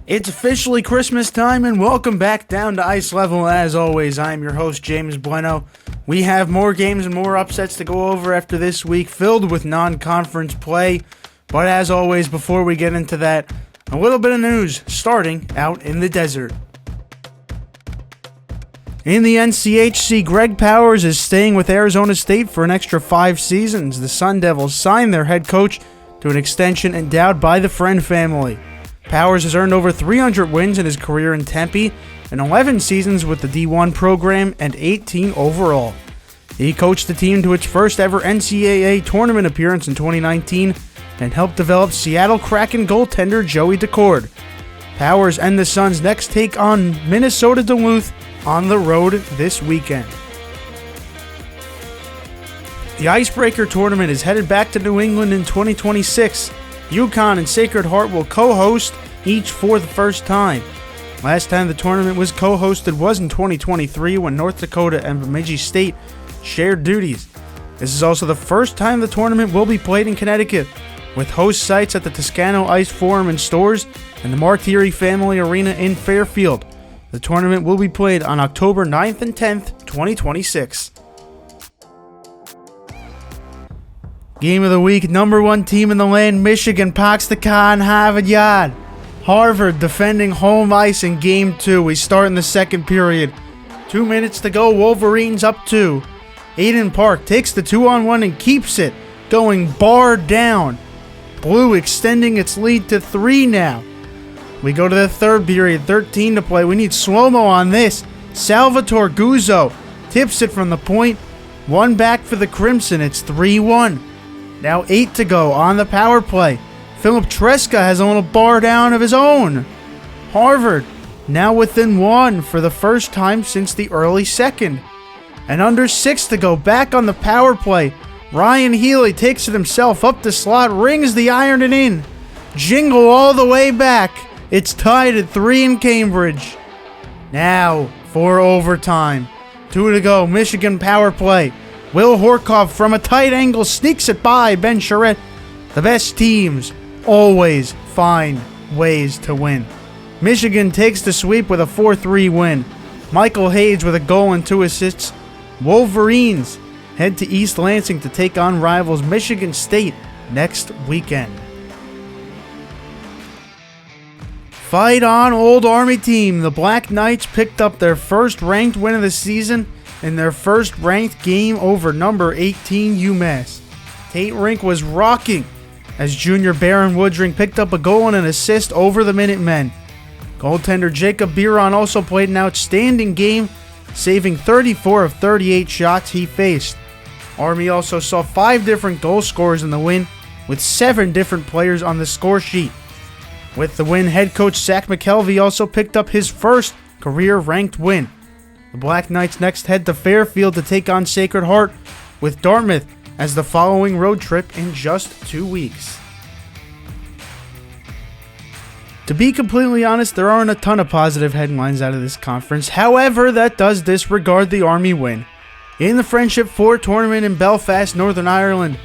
It's officially Christmas time, and welcome back down to Ice Level. As always, I'm your host, James Blennau. We have more games and more upsets to go over after this week, filled with non-conference play. But as always, before we get into that, a little bit of news starting out in the desert. In the NCHC, Greg Powers is staying with Arizona State for an extra 5 seasons. The Sun Devils signed their head coach to an extension endowed by the Friend family. Powers has earned over 300 wins in his career in Tempe and 11 seasons with the D1 program and 18 overall. He coached the team to its first ever NCAA tournament appearance in 2019 and helped develop Seattle Kraken goaltender Joey Daccord. Powers and the Suns next take on Minnesota Duluth on the road this weekend. The Icebreaker tournament is headed back to New England in 2026. UConn and Sacred Heart will co-host each for the first time. Last time the tournament was co-hosted was in 2023 when North Dakota and Bemidji State shared duties. This is also the first time the tournament will be played in Connecticut, with host sites at the Toscano Ice Forum and Stores and the Martiri Family Arena in Fairfield. The tournament will be played on October 9th and 10th, 2026. Game of the week, number 1 team in the land, Michigan packs the car on Harvard Yard. Harvard defending home ice in Game 2. We start in the second period. 2 minutes to go, Wolverines up 2. Aiden Park takes the 2-on-1 and keeps it, going bar down. Blue extending its lead to 3 now. We go to the third period, 13 to play. We need slow-mo on this. Salvatore Guzzo tips it from the point. 1 back for the Crimson, it's 3-1. Now 8 to go on the power play. Philip Tresca has a little bar down of his own. Harvard now within 1 for the first time since the early second. And under 6 to go back on the power play. Ryan Healy takes it himself up the slot, rings the iron and in. Jingle all the way back. It's tied at 3 in Cambridge. Now for overtime. 2 to go, Michigan power play. Will Horkoff from a tight angle sneaks it by Ben Charette. The best teams always find ways to win. Michigan takes the sweep with a 4-3 win. Michael Hayes with a goal and 2 assists. Wolverines head to East Lansing to take on rivals Michigan State next weekend. Fight on, Old Army team. The Black Knights picked up their first ranked win of the season in their first ranked game over number 18 UMass. Tate Rink was rocking as junior Baron Woodring picked up a goal and an assist over the Minutemen. Goaltender Jacob Biron also played an outstanding game, saving 34 of 38 shots he faced. Army also saw 5 different goal scorers in the win, with 7 different players on the score sheet. With the win, head coach Zach McKelvey also picked up his first career ranked win. The Black Knights next head to Fairfield to take on Sacred Heart, with Dartmouth as the following road trip in just 2 weeks. To be completely honest, there aren't a ton of positive headlines out of this conference. However, that does disregard the Army win. In the Friendship 4 tournament in Belfast, Northern Ireland,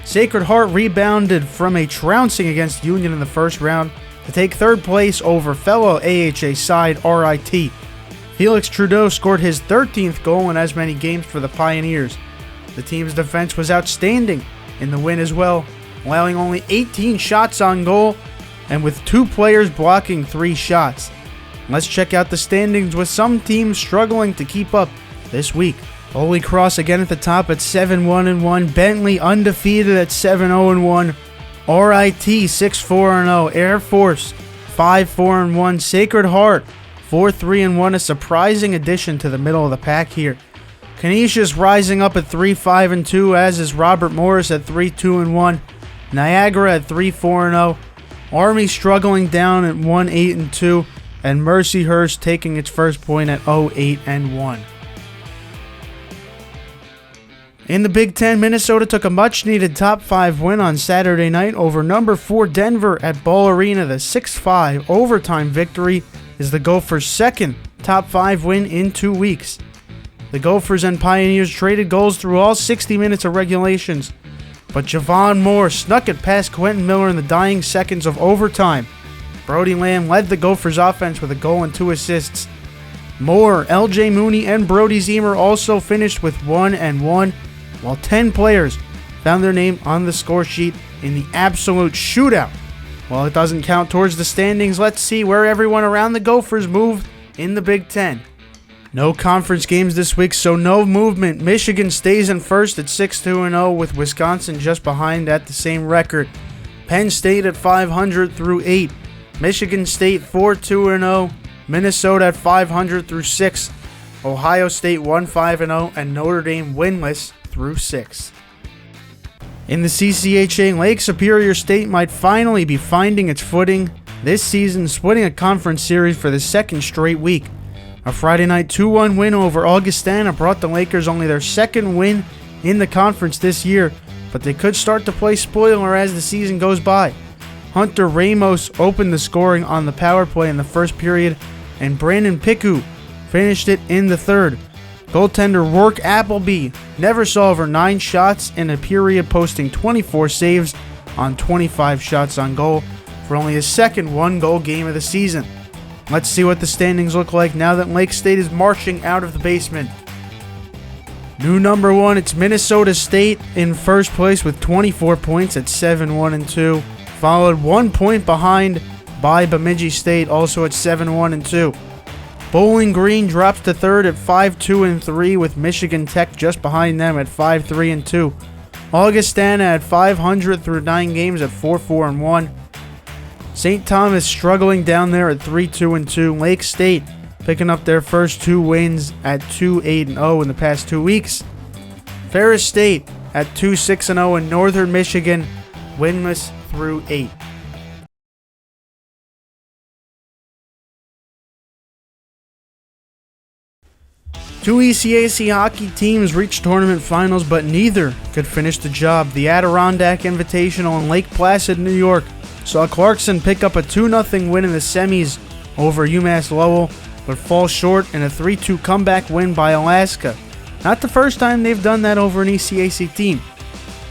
Sacred Heart rebounded from a trouncing against Union in the first round to take third place over fellow AHA side RIT. Felix Trudeau scored his 13th goal in as many games for the Pioneers. The team's defense was outstanding in the win as well, allowing only 18 shots on goal and with 2 players blocking 3 shots. Let's check out the standings with some teams struggling to keep up this week. Holy Cross again at the top at 7-1-1, Bentley undefeated at 7-0-1, RIT 6-4-0, Air Force 5-4-1, Sacred Heart 4-3-1, a surprising addition to the middle of the pack here. Canisius rising up at 3-5-2, as is Robert Morris at 3-2-1. Niagara at 3-4-0. Army struggling down at 1-8-2, and Mercyhurst taking its first point at 0-8-1. In the Big Ten, Minnesota took a much-needed top 5 win on Saturday night over number 4 Denver at Ball Arena. The 6-5 overtime victory is the Gophers' second top 5 win in 2 weeks. The Gophers and Pioneers traded goals through all 60 minutes of regulations, but Javon Moore snuck it past Quentin Miller in the dying seconds of overtime Brody Lamb led the Gophers offense with a goal and 2 assists. Moore, LJ Mooney, and Brody Zemer also finished with 1 and 1, while 10 players found their name on the score sheet in the absolute shootout. While it doesn't count towards the standings, let's see where everyone around the Gophers moved in the Big Ten. No conference games this week, so no movement. Michigan stays in first at 6-2-0 with Wisconsin just behind at the same record. Penn State at 500 through 8. Michigan State 4-2-0. Minnesota at 500 through 6. Ohio State 1-5-0 and Notre Dame winless through 6. In the CCHA, Lake Superior State might finally be finding its footing this season, splitting a conference series for the second straight week. A Friday night 2-1 win over Augustana brought the Lakers only their second win in the conference this year, but they could start to play spoiler as the season goes by. Hunter Ramos opened the scoring on the power play in the first period, and Brandon Piku finished it in the third. Goaltender Rourke Appleby never saw over 9 shots in a period, posting 24 saves on 25 shots on goal for only his second 1-goal game of the season. Let's see what the standings look like now that Lake State is marching out of the basement. New number 1, it's Minnesota State in first place with 24 points at 7-1-2, followed 1 point behind by Bemidji State, also at 7-1-2. Bowling Green drops to third at 5-2-3 with Michigan Tech just behind them at 5-3-2. Augustana at 500 through 9 games at 4-4-1. St. Thomas struggling down there at 3-2-2. Lake State picking up their first 2 wins at 2-8-0 in the past 2 weeks. Ferris State at 2-6-0 and Northern Michigan winless through 8. Two ECAC hockey teams reached tournament finals, but neither could finish the job. The Adirondack Invitational in Lake Placid, New York, saw Clarkson pick up a 2-0 win in the semis over UMass Lowell, but fall short in a 3-2 comeback win by Alaska. Not the first time they've done that over an ECAC team.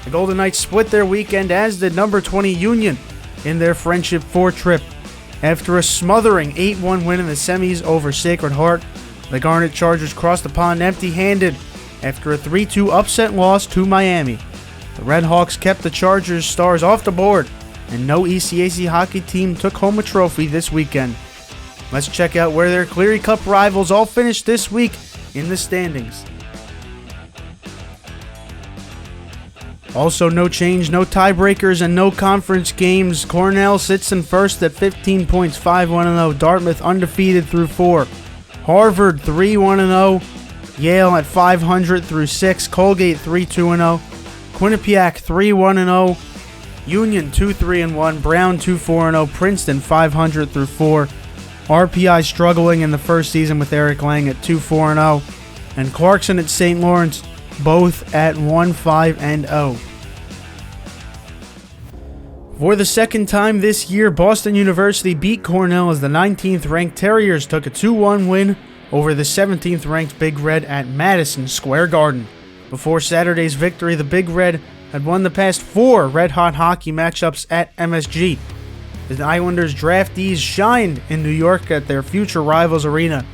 The Golden Knights split their weekend, as did number 20 Union in their Friendship 4 trip. After a smothering 8-1 win in the semis over Sacred Heart, the Garnet Chargers crossed the pond empty-handed after a 3-2 upset loss to Miami. The Red Hawks kept the Chargers' stars off the board, and no ECAC hockey team took home a trophy this weekend. Let's check out where their Cleary Cup rivals all finished this week in the standings. Also, no change, no tiebreakers, and no conference games. Cornell sits in first at 15 points, 5-1-0. Dartmouth undefeated through 4. Harvard 3-1-0. Yale at 500 through 6. Colgate 3-2-0. Quinnipiac 3-1-0. Union 2-3-1. Brown 2-4-0. Princeton 500 through 4. RPI struggling in the first season with Eric Lang at 2-4-0. And Clarkson at St. Lawrence both at 1-5-0. For the second time this year, Boston University beat Cornell as the 19th ranked Terriers took a 2-1 win over the 17th ranked Big Red at Madison Square Garden. Before Saturday's victory, the Big Red had won the past 4 red-hot hockey matchups at MSG. The Islanders draftees shined in New York at their future rivals arena,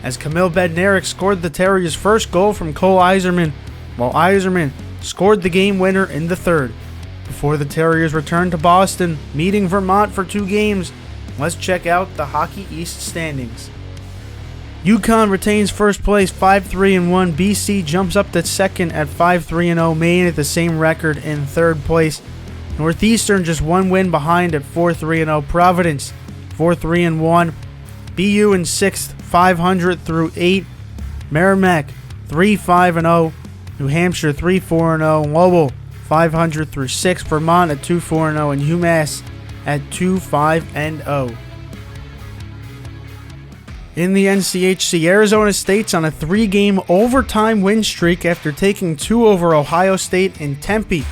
as Camille Bednarik scored the Terriers' first goal from Cole Iserman, while Iserman scored the game winner in the third. Before the Terriers return to Boston, meeting Vermont for 2 games, let's check out the Hockey East standings. UConn retains first place 5-3-1. BC jumps up to second at 5-3-0. Maine at the same record in third place. Northeastern just 1 win behind at 4-3-0. Providence 4-3-1. BU in 6th, 500 through 8. Merrimack 3-5-0. New Hampshire 3-4-0. Lowell 500 through 6. Vermont at 2-4-0. And UMass at 2-5-0. In the NCHC, Arizona State's on a 3-game overtime win streak after taking 2 over Ohio State in Tempe.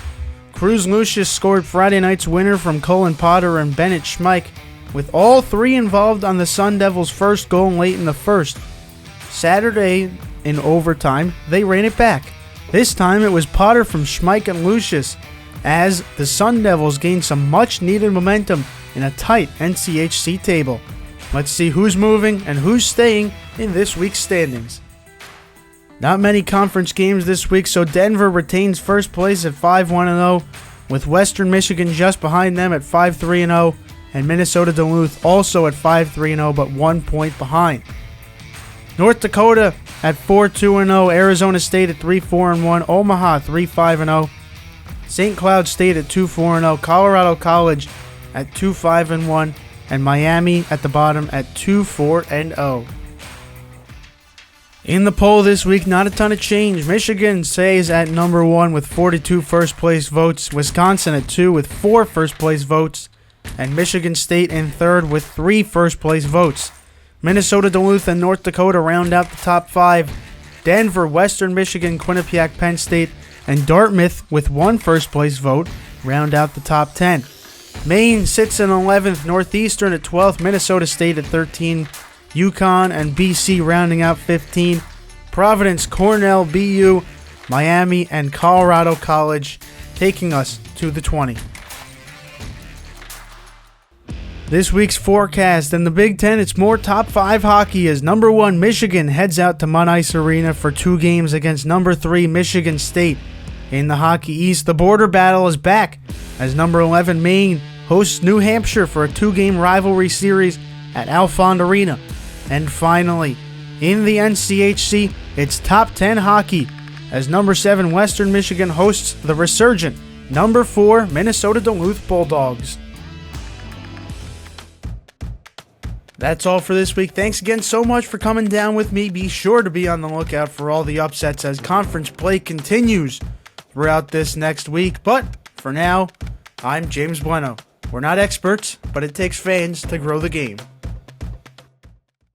Cruz Lucius scored Friday night's winner from Cullen Potter and Bennett Schmeich, with all 3 involved on the Sun Devils' first goal late in the first. Saturday, in overtime, they ran it back. This time it was Potter from Schmeich and Lucius, as the Sun Devils gained some much-needed momentum in a tight NCHC table. Let's see who's moving and who's staying in this week's standings. Not many conference games this week, so Denver retains first place at 5-1-0, with Western Michigan just behind them at 5-3-0, and Minnesota Duluth also at 5-3-0, but 1 point behind. North Dakota at 4-2-0, Arizona State at 3-4-1, Omaha 3-5-0, St. Cloud State at 2-4-0, Colorado College at 2-5-1, and Miami at the bottom at 2-4-0. In the poll this week, not a ton of change. Michigan stays at number 1 with 42 first place votes, Wisconsin at 2 with 4 first place votes, and Michigan State in third with 3 first place votes. Minnesota, Duluth, and North Dakota round out the top 5. Denver, Western Michigan, Quinnipiac, Penn State, and Dartmouth with 1 first place vote round out the top 10. Maine sits in 11th, Northeastern at 12th, Minnesota State at 13, UConn and BC rounding out 15, Providence, Cornell, BU, Miami, and Colorado College taking us to the 20. This week's forecast in the Big Ten, it's more top 5 hockey as number 1 Michigan heads out to Mud Ice Arena for 2 games against number 3 Michigan State. In the Hockey East, the border battle is back as number 11 Maine hosts New Hampshire for a 2-game rivalry series at Alfond Arena. And finally, in the NCHC, it's top 10 hockey as number 7 Western Michigan hosts the resurgent number 4 Minnesota Duluth Bulldogs. That's all for this week. Thanks again so much for coming down with me. Be sure to be on the lookout for all the upsets as conference play continues throughout this next week. But for now, I'm James Blennau. We're not experts, but it takes fans to grow the game.